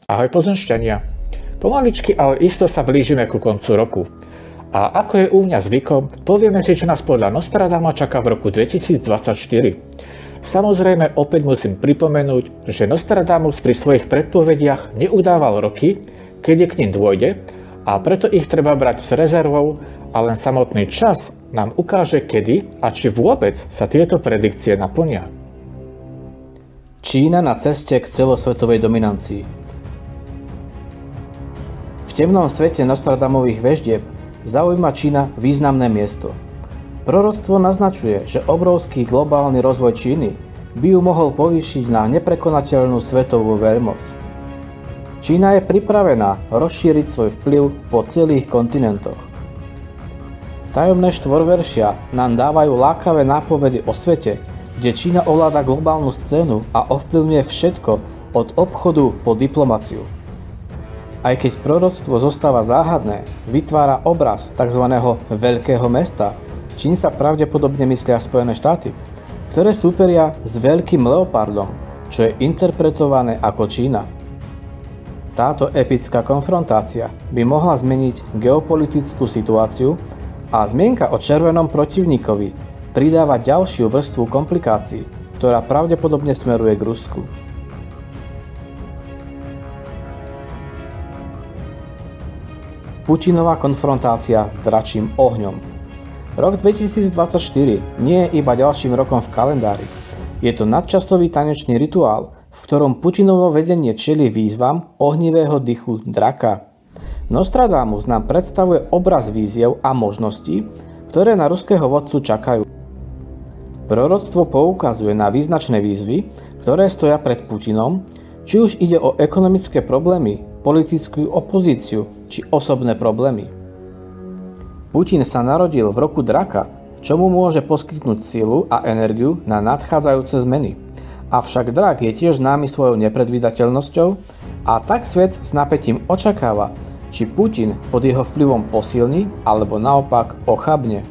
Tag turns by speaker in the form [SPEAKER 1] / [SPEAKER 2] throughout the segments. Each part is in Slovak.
[SPEAKER 1] Ahoj pozemšťania. Pomaličky, ale isto sa blížime ku koncu roku. A ako je u mňa zvykom, povieme si, čo nás podľa Nostradama čaká v roku 2024. Samozrejme, opäť musím pripomenúť, že Nostradamus pri svojich predpovediach neudával roky, kedy k nim dôjde, a preto ich treba brať s rezervou a len samotný čas nám ukáže, kedy a či vôbec sa tieto predikcie naplnia.
[SPEAKER 2] Čína na ceste k celosvetovej dominancii. V temnom svete Nostradamových veždieb zaujíma Čína významné miesto. Proroctvo naznačuje, že obrovský globálny rozvoj Číny by ju mohol povýšiť na neprekonateľnú svetovú veľmoc. Čína je pripravená rozšíriť svoj vplyv po celých kontinentoch. Tajomné štvorveršia nám dávajú lákavé nápovedy o svete, kde Čína ovláda globálnu scénu a ovplyvňuje všetko od obchodu po diplomáciu. Aj keď proroctvo zostáva záhadné, vytvára obraz tzv. Veľkého mesta, čím sa pravdepodobne myslia Spojené štáty, ktoré súperia s veľkým leopardom, čo je interpretované ako Čína. Táto epická konfrontácia by mohla zmeniť geopolitickú situáciu a zmienka o červenom protivníkovi pridáva ďalšiu vrstvu komplikácií, ktorá pravdepodobne smeruje k Rusku. Putinova konfrontácia s dračím ohňom. Rok 2024 nie je iba ďalším rokom v kalendári. Je to nadčasový tanečný rituál, v ktorom Putinovo vedenie čelí výzvam ohnivého dychu draka. Nostradamus nám predstavuje obraz víziev a možností, ktoré na ruského vodcu čakajú. Proroctvo poukazuje na význačné výzvy, ktoré stoja pred Putinom, či už ide o ekonomické problémy, politickú opozíciu či osobné problémy. Putin sa narodil v roku draka, čo mu môže poskytnúť silu a energiu na nadchádzajúce zmeny. Avšak drak je tiež známy svojou nepredvídateľnosťou a tak svet s napätím očakáva, či Putin pod jeho vplyvom posilní alebo naopak ochabne.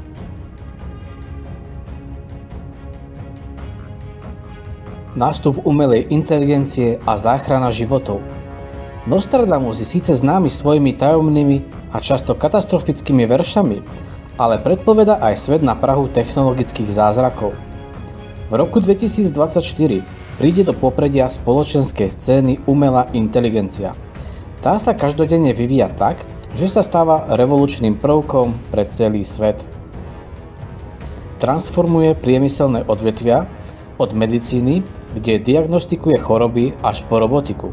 [SPEAKER 2] Nástup umelej inteligencie a záchrana životov. Nostradamus je síce známy svojimi tajomnými a často katastrofickými veršami, ale predpoveda aj svet na prahu technologických zázrakov. V roku 2024 príde do popredia spoločenskej scény umelá inteligencia. Tá sa každodenne vyvíja tak, že sa stáva revolučným prvkom pre celý svet. Transformuje priemyselné odvetvia od medicíny, kde diagnostikuje choroby, až po robotiku.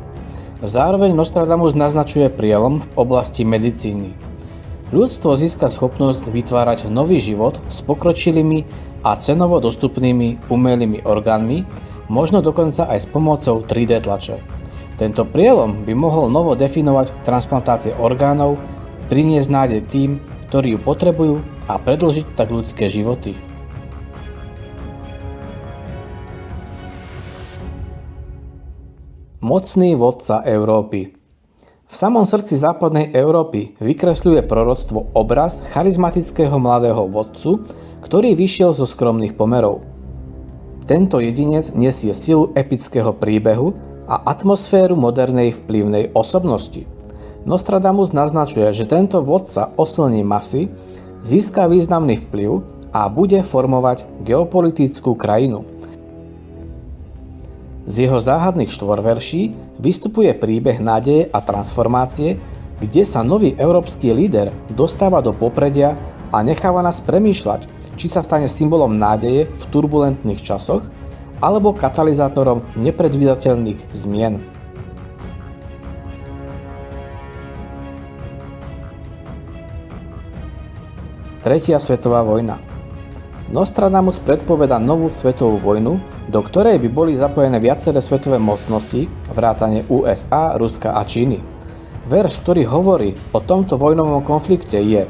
[SPEAKER 2] Zároveň Nostradamus naznačuje prielom v oblasti medicíny. Ľudstvo získa schopnosť vytvárať nový život s pokročilými a cenovo dostupnými umelými orgánmi, možno dokonca aj s pomocou 3D tlače. Tento prielom by mohol novo definovať transplantácie orgánov, priniesť nádej tým, ktorí ju potrebujú, a predĺžiť tak ľudské životy. Mocný vodca Európy. V samom srdci západnej Európy vykresľuje proroctvo obraz charizmatického mladého vodcu, ktorý vyšiel zo skromných pomerov. Tento jedinec nesie silu epického príbehu a atmosféru modernej vplyvnej osobnosti. Nostradamus naznačuje, že tento vodca oslní masy, získa významný vplyv a bude formovať geopolitickú krajinu. Z jeho záhadných štvorverší vystupuje príbeh nádeje a transformácie, kde sa nový európsky líder dostáva do popredia a necháva nás premýšľať, či sa stane symbolom nádeje v turbulentných časoch alebo katalizátorom nepredvídateľných zmien. Tretia svetová vojna. Nostradamus predpovedá novú svetovú vojnu, do ktorej by boli zapojené viaceré svetové mocnosti, vrátane USA, Ruska a Číny. Verš, ktorý hovorí o tomto vojnovom konflikte, je: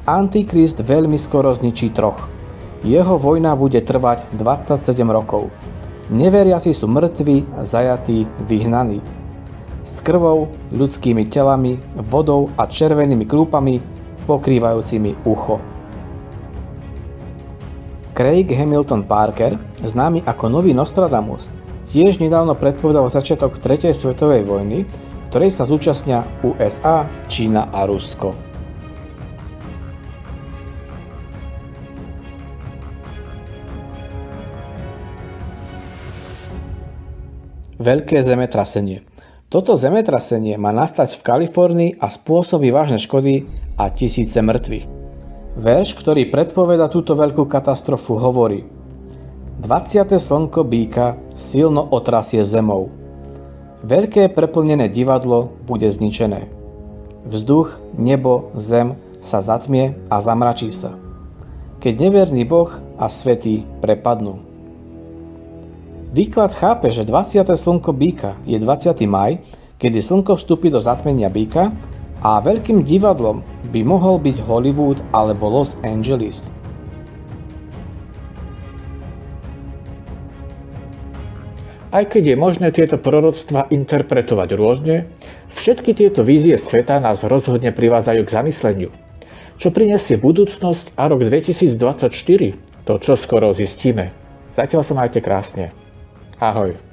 [SPEAKER 2] Antikrist veľmi skoro zničí troch. Jeho vojna bude trvať 27 rokov. Neveriaci sú mŕtvi, zajatí, vyhnaní. S krvou, ľudskými telami, vodou a červenými krúpami pokrývajúcimi ucho. Craig Hamilton Parker, známy ako Nový Nostradamus, v tiež nedávno predpovedal začiatok 3. svetovej vojny, ktorej sa zúčastnia USA, Čína a Rusko. Veľké zemetrasenie. Toto zemetrasenie má nastať v Kalifornii a spôsobí vážne škody a tisíce mŕtvych. Verš, ktorý predpovedá túto veľkú katastrofu, hovorí: 20. slnko býka silno otrasie zemou. Veľké preplnené divadlo bude zničené. Vzduch, nebo, zem sa zatmie a zamračí sa, keď neverný Boh a svätí prepadnú. Výklad chápe, že 20. slnko býka je 20. maj, kedy slnko vstúpi do zatmenia býka, a veľkým divadlom by mohol byť Hollywood alebo Los Angeles.
[SPEAKER 1] Aj keď je možné tieto proroctvá interpretovať rôzne, všetky tieto vízie sveta nás rozhodne privádzajú k zamysleniu. Čo prinesie budúcnosť a rok 2024, to čo skoro zistíme. Zatiaľ sa majte krásne. Ahoj.